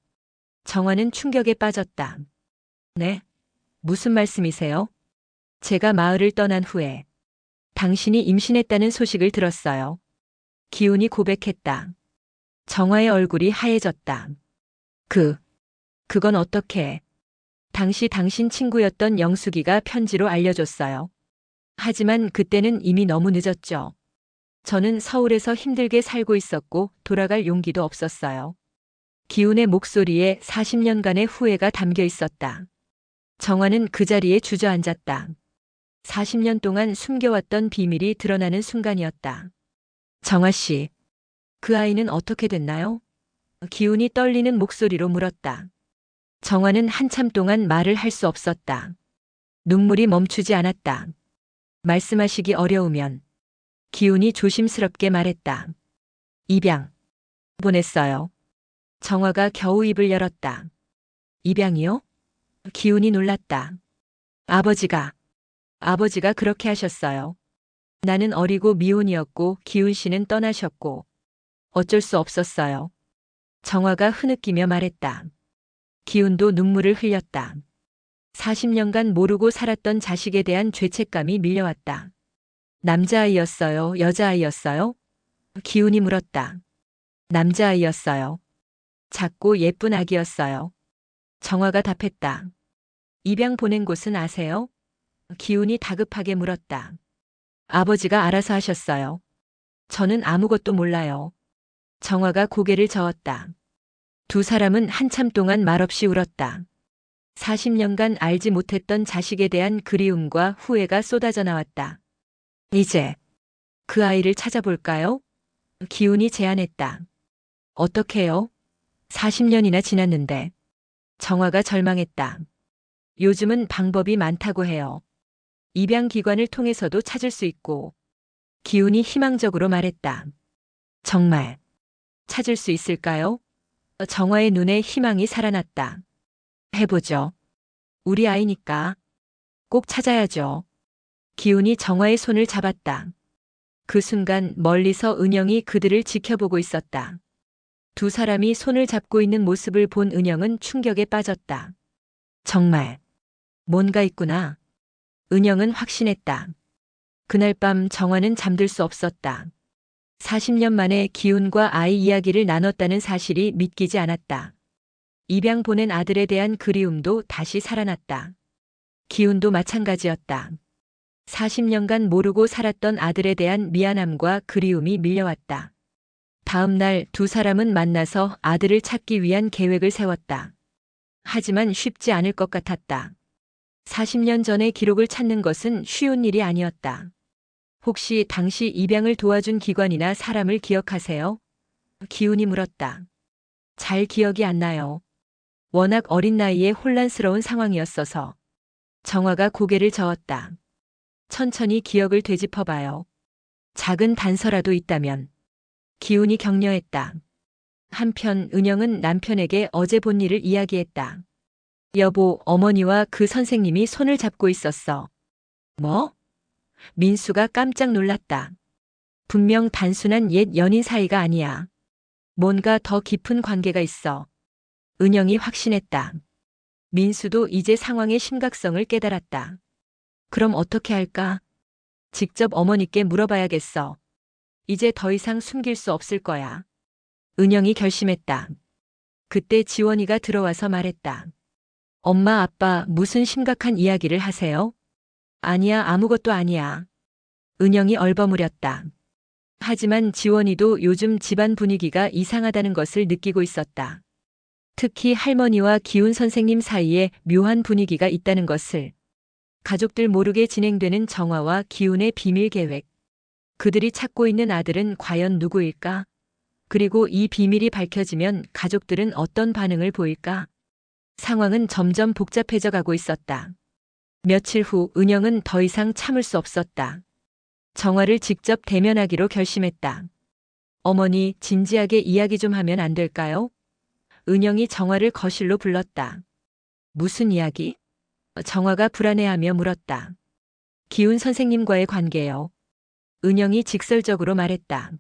정화는 충격에 빠졌다. 네? 무슨 말씀이세요? 제가 마을을 떠난 후에 당신이 임신했다는 소식을 들었어요. 기훈이 고백했다. 정화의 얼굴이 하얘졌다. 그건 어떻게? 당시 당신 친구였던 영숙이가 편지로 알려줬어요. 하지만 그때는 이미 너무 늦었죠. 저는 서울에서 힘들게 살고 있었고 돌아갈 용기도 없었어요. 기훈의 목소리에 40년간의 후회가 담겨 있었다. 정화는 그 자리에 주저앉았다. 40년 동안 숨겨왔던 비밀이 드러나는 순간이었다. 정화 씨, 그 아이는 어떻게 됐나요? 기훈이 떨리는 목소리로 물었다. 정화는 한참 동안 말을 할 수 없었다. 눈물이 멈추지 않았다. 말씀하시기 어려우면 기훈이 조심스럽게 말했다. 입양 보냈어요. 정화가 겨우 입을 열었다. 입양이요? 기훈이 놀랐다. 아버지가 그렇게 하셨어요. 나는 어리고 미혼이었고 기훈 씨는 떠나셨고 어쩔 수 없었어요. 정화가 흐느끼며 말했다. 기훈도 눈물을 흘렸다. 40년간 모르고 살았던 자식에 대한 죄책감이 밀려왔다. 남자아이였어요? 여자아이였어요? 기훈이 물었다. 남자아이였어요. 작고 예쁜 아기였어요. 정화가 답했다. 입양 보낸 곳은 아세요? 기훈이 다급하게 물었다. 아버지가 알아서 하셨어요. 저는 아무것도 몰라요. 정화가 고개를 저었다. 두 사람은 한참 동안 말없이 울었다. 40년간 알지 못했던 자식에 대한 그리움과 후회가 쏟아져 나왔다. 이제 그 아이를 찾아볼까요? 기훈이 제안했다. 어떻게요? 40년이나 지났는데. 정화가 절망했다. 요즘은 방법이 많다고 해요. 입양기관을 통해서도 찾을 수 있고. 기훈이 희망적으로 말했다. 정말 찾을 수 있을까요? 정화의 눈에 희망이 살아났다. 해보죠. 우리 아이니까. 꼭 찾아야죠. 기훈이 정화의 손을 잡았다. 그 순간 멀리서 은영이 그들을 지켜보고 있었다. 두 사람이 손을 잡고 있는 모습을 본 은영은 충격에 빠졌다. 정말 뭔가 있구나. 은영은 확신했다. 그날 밤 정화는 잠들 수 없었다. 40년 만에 기훈과 아이 이야기를 나눴다는 사실이 믿기지 않았다. 입양 보낸 아들에 대한 그리움도 다시 살아났다. 기훈도 마찬가지였다. 40년간 모르고 살았던 아들에 대한 미안함과 그리움이 밀려왔다. 다음 날 두 사람은 만나서 아들을 찾기 위한 계획을 세웠다. 하지만 쉽지 않을 것 같았다. 40년 전의 기록을 찾는 것은 쉬운 일이 아니었다. 혹시 당시 입양을 도와준 기관이나 사람을 기억하세요? 기훈이 물었다. 잘 기억이 안 나요. 워낙 어린 나이에 혼란스러운 상황이었어서. 정화가 고개를 저었다. 천천히 기억을 되짚어봐요. 작은 단서라도 있다면. 기훈이 격려했다. 한편 은영은 남편에게 어제 본 일을 이야기했다. 여보, 어머니와 그 선생님이 손을 잡고 있었어. 뭐? 민수가 깜짝 놀랐다. 분명 단순한 옛 연인 사이가 아니야. 뭔가 더 깊은 관계가 있어. 은영이 확신했다. 민수도 이제 상황의 심각성을 깨달았다. 그럼 어떻게 할까? 직접 어머니께 물어봐야겠어. 이제 더 이상 숨길 수 없을 거야. 은영이 결심했다. 그때 지원이가 들어와서 말했다. 엄마, 아빠 무슨 심각한 이야기를 하세요? 아니야, 아무것도 아니야. 은영이 얼버무렸다. 하지만 지원이도 요즘 집안 분위기가 이상하다는 것을 느끼고 있었다. 특히 할머니와 기훈 선생님 사이에 묘한 분위기가 있다는 것을. 가족들 모르게 진행되는 정화와 기훈의 비밀 계획. 그들이 찾고 있는 아들은 과연 누구일까? 그리고 이 비밀이 밝혀지면 가족들은 어떤 반응을 보일까? 상황은 점점 복잡해져 가고 있었다. 며칠 후 은영은 더 이상 참을 수 없었다. 정화를 직접 대면하기로 결심했다. 어머니, 진지하게 이야기 좀 하면 안 될까요? 은영이 정화를 거실로 불렀다. 무슨 이야기? 정화가 불안해하며 물었다. 기훈 선생님과의 관계요. 은영이 직설적으로 말했다.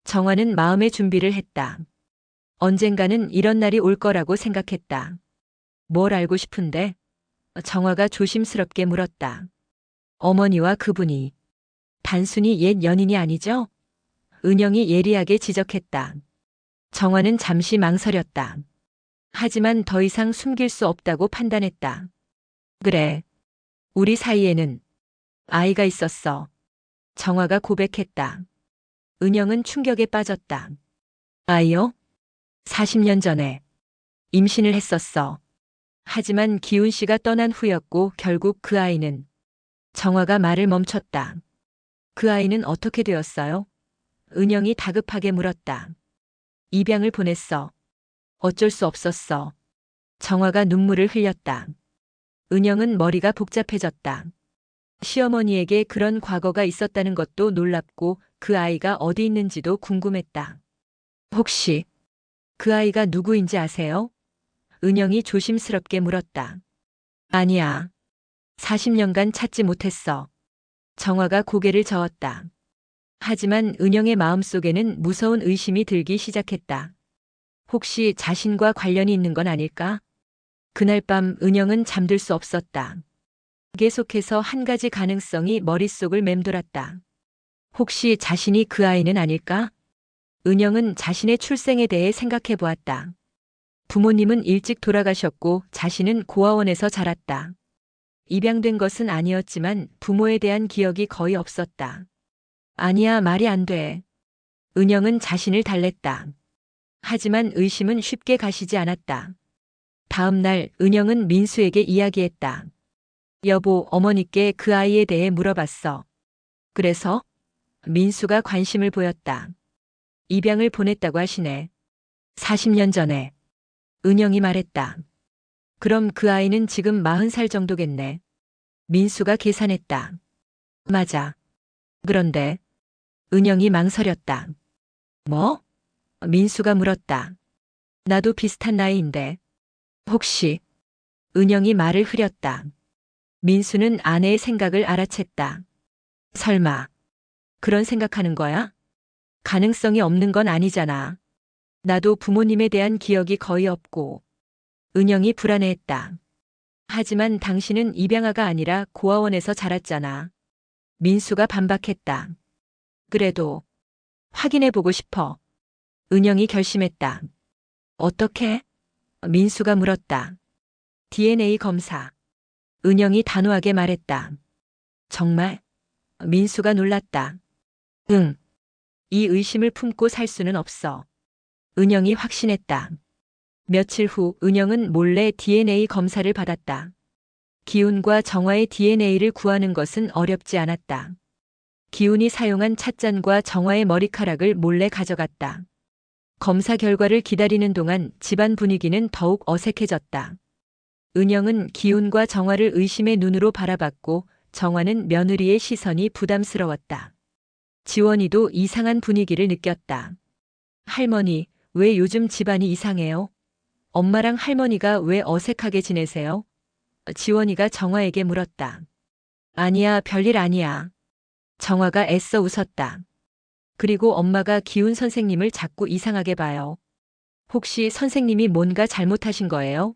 정화는 마음의 준비를 했다. 언젠가는 이런 날이 올 거라고 생각했다. 뭘 알고 싶은데? 정화가 조심스럽게 물었다. 어머니와 그분이 단순히 옛 연인이 아니죠? 은영이 예리하게 지적했다. 정화는 잠시 망설였다. 하지만 더 이상 숨길 수 없다고 판단했다. 그래. 우리 사이에는 아이가 있었어. 정화가 고백했다. 은영은 충격에 빠졌다. 아이요? 40년 전에 임신을 했었어. 하지만 기훈 씨가 떠난 후였고 결국 그 아이는 정화가 말을 멈췄다. 그 아이는 어떻게 되었어요? 은영이 다급하게 물었다. 입양을 보냈어. 어쩔 수 없었어. 정화가 눈물을 흘렸다. 은영은 머리가 복잡해졌다. 시어머니에게 그런 과거가 있었다는 것도 놀랍고 그 아이가 어디 있는지도 궁금했다. 혹시 그 아이가 누구인지 아세요? 은영이 조심스럽게 물었다. 아니야. 40년간 찾지 못했어. 정화가 고개를 저었다. 하지만 은영의 마음속에는 무서운 의심이 들기 시작했다. 혹시 자신과 관련이 있는 건 아닐까? 그날 밤 은영은 잠들 수 없었다. 계속해서 한 가지 가능성이 머릿속을 맴돌았다. 혹시 자신이 그 아이는 아닐까? 은영은 자신의 출생에 대해 생각해 보았다. 부모님은 일찍 돌아가셨고 자신은 고아원에서 자랐다. 입양된 것은 아니었지만 부모에 대한 기억이 거의 없었다. 아니야, 말이 안 돼. 은영은 자신을 달랬다. 하지만 의심은 쉽게 가시지 않았다. 다음 날 은영은 민수에게 이야기했다. 여보, 어머니께 그 아이에 대해 물어봤어. 그래서? 민수가 관심을 보였다. 입양을 보냈다고 하시네. 40년 전에. 은영이 말했다. 그럼 그 아이는 지금 40살 정도겠네. 민수가 계산했다. 맞아. 그런데 은영이 망설였다. 뭐? 민수가 물었다. 나도 비슷한 나이인데. 혹시? 은영이 말을 흐렸다. 민수는 아내의 생각을 알아챘다. 설마 그런 생각하는 거야? 가능성이 없는 건 아니잖아. 나도 부모님에 대한 기억이 거의 없고. 은영이 불안해했다. 하지만 당신은 입양아가 아니라 고아원에서 자랐잖아. 민수가 반박했다. 그래도 확인해보고 싶어. 은영이 결심했다. 어떻게? 민수가 물었다. DNA 검사. 은영이 단호하게 말했다. 정말? 민수가 놀랐다. 응. 이 의심을 품고 살 수는 없어. 은영이 확신했다. 며칠 후 은영은 몰래 DNA 검사를 받았다. 기훈과 정화의 DNA를 구하는 것은 어렵지 않았다. 기훈이 사용한 찻잔과 정화의 머리카락을 몰래 가져갔다. 검사 결과를 기다리는 동안 집안 분위기는 더욱 어색해졌다. 은영은 기훈과 정화를 의심의 눈으로 바라봤고 정화는 며느리의 시선이 부담스러웠다. 지원이도 이상한 분위기를 느꼈다. 할머니, 왜 요즘 집안이 이상해요? 엄마랑 할머니가 왜 어색하게 지내세요? 지원이가 정화에게 물었다. 아니야, 별일 아니야. 정화가 애써 웃었다. 그리고 엄마가 기훈 선생님을 자꾸 이상하게 봐요. 혹시 선생님이 뭔가 잘못하신 거예요?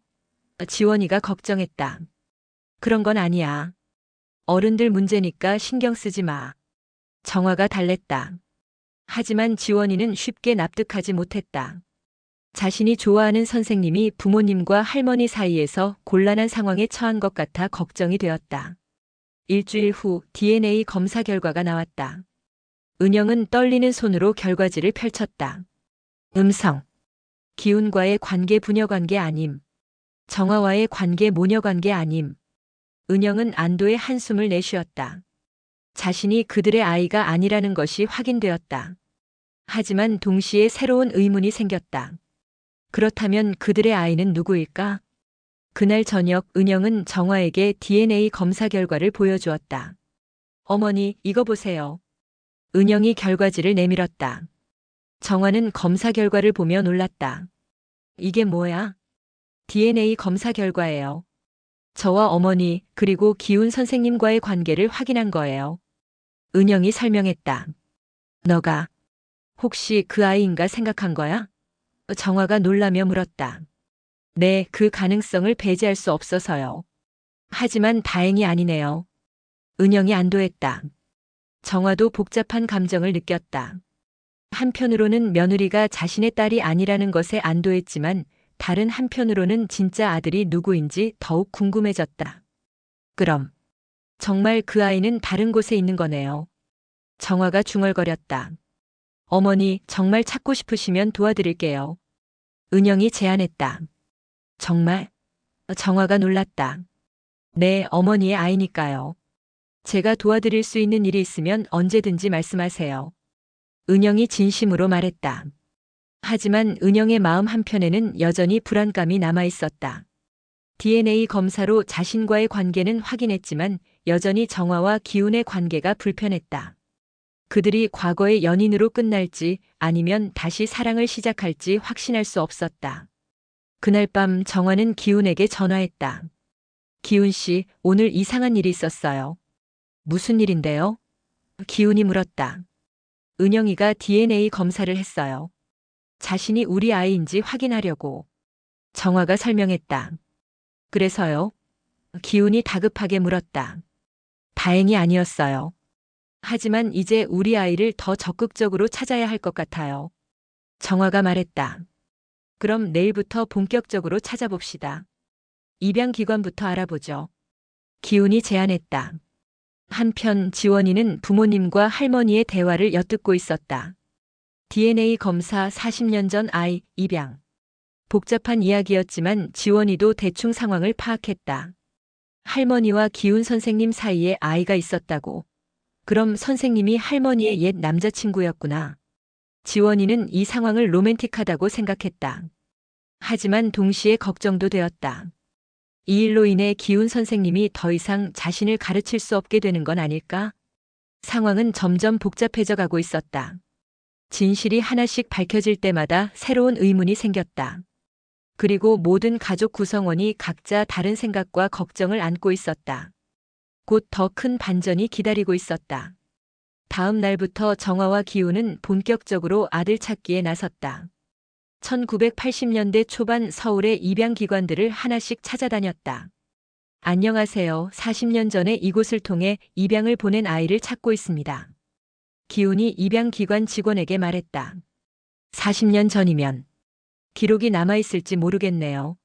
지원이가 걱정했다. 그런 건 아니야. 어른들 문제니까 신경 쓰지 마. 정화가 달랬다. 하지만 지원이는 쉽게 납득하지 못했다. 자신이 좋아하는 선생님이 부모님과 할머니 사이에서 곤란한 상황에 처한 것 같아 걱정이 되었다. 일주일 후 DNA 검사 결과가 나왔다. 은영은 떨리는 손으로 결과지를 펼쳤다. 음성. 기훈과의 관계 부녀관계 아님. 정화와의 관계 모녀관계 아님. 은영은 안도의 한숨을 내쉬었다. 자신이 그들의 아이가 아니라는 것이 확인되었다. 하지만 동시에 새로운 의문이 생겼다. 그렇다면 그들의 아이는 누구일까? 그날 저녁 은영은 정화에게 DNA 검사 결과를 보여주었다. 어머니, 이거 보세요. 은영이 결과지를 내밀었다. 정화는 검사 결과를 보며 놀랐다. 이게 뭐야? DNA 검사 결과예요. 저와 어머니 그리고 기훈 선생님과의 관계를 확인한 거예요. 은영이 설명했다. 너가 혹시 그 아이인가 생각한 거야? 정화가 놀라며 물었다. 네, 그 가능성을 배제할 수 없어서요. 하지만 다행이 아니네요. 은영이 안도했다. 정화도 복잡한 감정을 느꼈다. 한편으로는 며느리가 자신의 딸이 아니라는 것에 안도했지만 다른 한편으로는 진짜 아들이 누구인지 더욱 궁금해졌다. 그럼 정말 그 아이는 다른 곳에 있는 거네요. 정화가 중얼거렸다. 어머니, 정말 찾고 싶으시면 도와드릴게요. 은영이 제안했다. 정말? 정화가 놀랐다. 네, 어머니의 아이니까요. 제가 도와드릴 수 있는 일이 있으면 언제든지 말씀하세요. 은영이 진심으로 말했다. 하지만 은영의 마음 한편에는 여전히 불안감이 남아 있었다. DNA 검사로 자신과의 관계는 확인했지만 여전히 정화와 기훈의 관계가 불편했다. 그들이 과거의 연인으로 끝날지 아니면 다시 사랑을 시작할지 확신할 수 없었다. 그날 밤 정화는 기훈에게 전화했다. 기훈 씨, 오늘 이상한 일이 있었어요. 무슨 일인데요? 기훈이 물었다. 은영이가 DNA 검사를 했어요. 자신이 우리 아이인지 확인하려고. 정화가 설명했다. 그래서요? 기훈이 다급하게 물었다. 다행이 아니었어요. 하지만 이제 우리 아이를 더 적극적으로 찾아야 할 것 같아요. 정화가 말했다. 그럼 내일부터 본격적으로 찾아봅시다. 입양기관부터 알아보죠. 기훈이 제안했다. 한편 지원이는 부모님과 할머니의 대화를 엿듣고 있었다. DNA 검사 40년 전 아이 입양. 복잡한 이야기였지만 지원이도 대충 상황을 파악했다. 할머니와 기훈 선생님 사이에 아이가 있었다고. 그럼 선생님이 할머니의 옛 남자친구였구나. 지원이는 이 상황을 로맨틱하다고 생각했다. 하지만 동시에 걱정도 되었다. 이 일로 인해 기훈 선생님이 더 이상 자신을 가르칠 수 없게 되는 건 아닐까? 상황은 점점 복잡해져 가고 있었다. 진실이 하나씩 밝혀질 때마다 새로운 의문이 생겼다. 그리고 모든 가족 구성원이 각자 다른 생각과 걱정을 안고 있었다. 곧 더 큰 반전이 기다리고 있었다. 다음 날부터 정화와 기훈은 본격적으로 아들 찾기에 나섰다. 1980년대 초반 서울의 입양기관들을 하나씩 찾아다녔다. 안녕하세요. 40년 전에 이곳을 통해 입양을 보낸 아이를 찾고 있습니다. 기훈이 입양기관 직원에게 말했다. 40년 전이면 기록이 남아있을지 모르겠네요.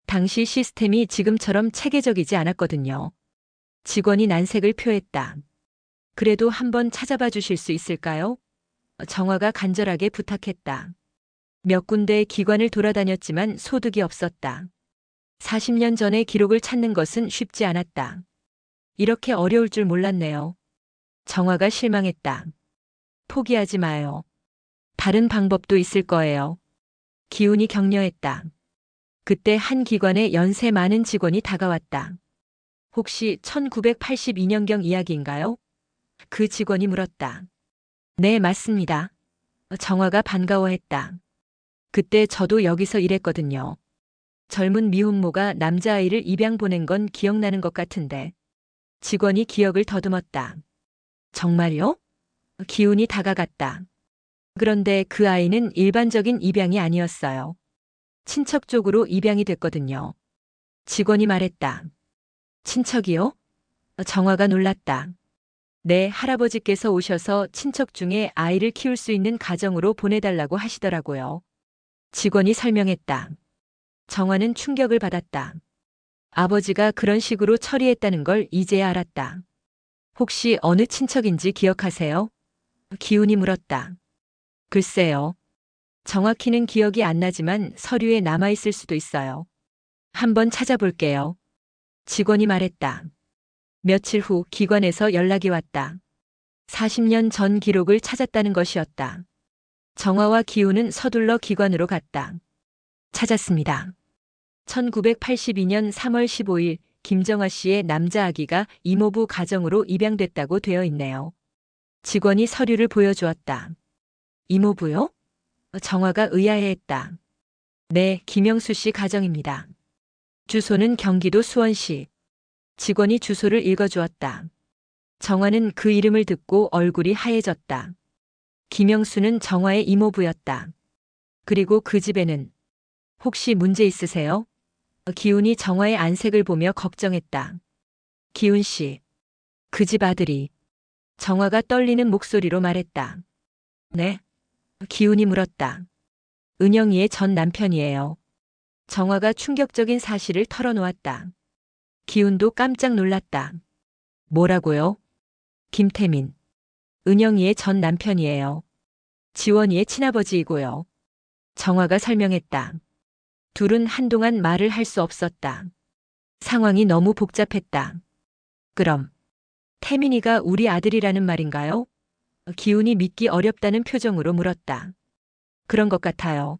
당시 시스템이 지금처럼 체계적이지 않았거든요. 직원이 난색을 표했다. 그래도 한번 찾아봐 주실 수 있을까요? 정화가 간절하게 부탁했다. 몇 군데의 기관을 돌아다녔지만 소득이 없었다. 40년 전의 기록을 찾는 것은 쉽지 않았다. 이렇게 어려울 줄 몰랐네요. 정화가 실망했다. 포기하지 마요. 다른 방법도 있을 거예요. 기훈이 격려했다. 그때 한 기관에 연세 많은 직원이 다가왔다. 혹시 1982년경 이야기인가요? 그 직원이 물었다. 네, 맞습니다. 정화가 반가워했다. 그때 저도 여기서 일했거든요. 젊은 미혼모가 남자아이를 입양 보낸 건 기억나는 것 같은데. 직원이 기억을 더듬었다. 정말요? 기훈이 다가갔다. 그런데 그 아이는 일반적인 입양이 아니었어요. 친척 쪽으로 입양이 됐거든요. 직원이 말했다. 친척이요? 정화가 놀랐다. 네, 할아버지께서 오셔서 친척 중에 아이를 키울 수 있는 가정으로 보내달라고 하시더라고요. 직원이 설명했다. 정화는 충격을 받았다. 아버지가 그런 식으로 처리했다는 걸 이제야 알았다. 혹시 어느 친척인지 기억하세요? 기훈이 물었다. 글쎄요. 정확히는 기억이 안 나지만 서류에 남아있을 수도 있어요. 한번 찾아볼게요. 직원이 말했다. 며칠 후 기관에서 연락이 왔다. 40년 전 기록을 찾았다는 것이었다. 정화와 기훈은 서둘러 기관으로 갔다. 찾았습니다. 1982년 3월 15일 김정아 씨의 남자 아기가 이모부 가정으로 입양됐다고 되어 있네요. 직원이 서류를 보여주었다. 이모부요? 정화가 의아해했다. 네, 김영수 씨 가정입니다. 주소는 경기도 수원시. 직원이 주소를 읽어주었다. 정화는 그 이름을 듣고 얼굴이 하얘졌다. 김영수는 정화의 이모부였다. 그리고 그 집에는 혹시 문제 있으세요? 기훈이 정화의 안색을 보며 걱정했다. 기훈 씨, 그 집 아들이. 정화가 떨리는 목소리로 말했다. 네? 기훈이 물었다. 은영이의 전 남편이에요. 정화가 충격적인 사실을 털어놓았다. 기훈도 깜짝 놀랐다. 뭐라고요? 김태민. 은영이의 전 남편이에요. 지원이의 친아버지이고요. 정화가 설명했다. 둘은 한동안 말을 할 수 없었다. 상황이 너무 복잡했다. 그럼 태민이가 우리 아들이라는 말인가요? 기훈이 믿기 어렵다는 표정으로 물었다. 그런 것 같아요.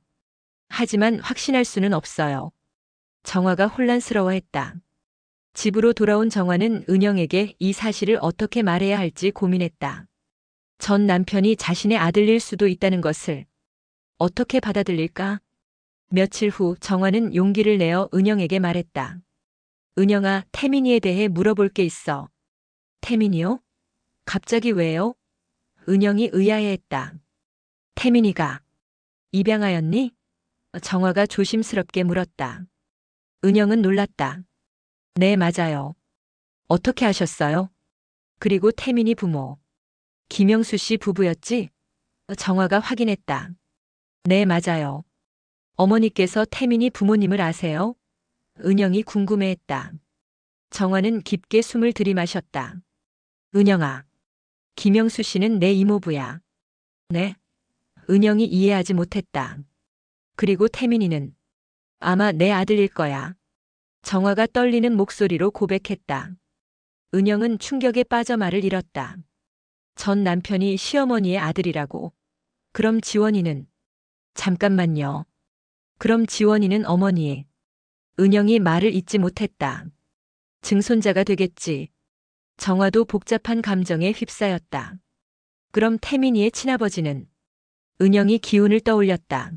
하지만 확신할 수는 없어요. 정화가 혼란스러워했다. 집으로 돌아온 정화는 은영에게 이 사실을 어떻게 말해야 할지 고민했다. 전 남편이 자신의 아들일 수도 있다는 것을 어떻게 받아들일까? 며칠 후 정화는 용기를 내어 은영에게 말했다. 은영아, 태민이에 대해 물어볼 게 있어. 태민이요? 갑자기 왜요? 은영이 의아해했다. 태민이가 입양하였니? 정화가 조심스럽게 물었다. 은영은 놀랐다. 네, 맞아요. 어떻게 하셨어요? 그리고 태민이 부모. 김영수 씨 부부였지? 정화가 확인했다. 네, 맞아요. 어머니께서 태민이 부모님을 아세요? 은영이 궁금해했다. 정화는 깊게 숨을 들이마셨다. 은영아, 김영수 씨는 내 이모부야. 네? 은영이 이해하지 못했다. 그리고 태민이는 아마 내 아들일 거야. 정화가 떨리는 목소리로 고백했다. 은영은 충격에 빠져 말을 잃었다. 전 남편이 시어머니의 아들이라고. 그럼 지원이는? 잠깐만요. 그럼 지원이는 어머니의. 은영이 말을 잇지 못했다. 증손자가 되겠지. 정화도 복잡한 감정에 휩싸였다. 그럼 태민이의 친아버지는? 은영이 기운을 떠올렸다.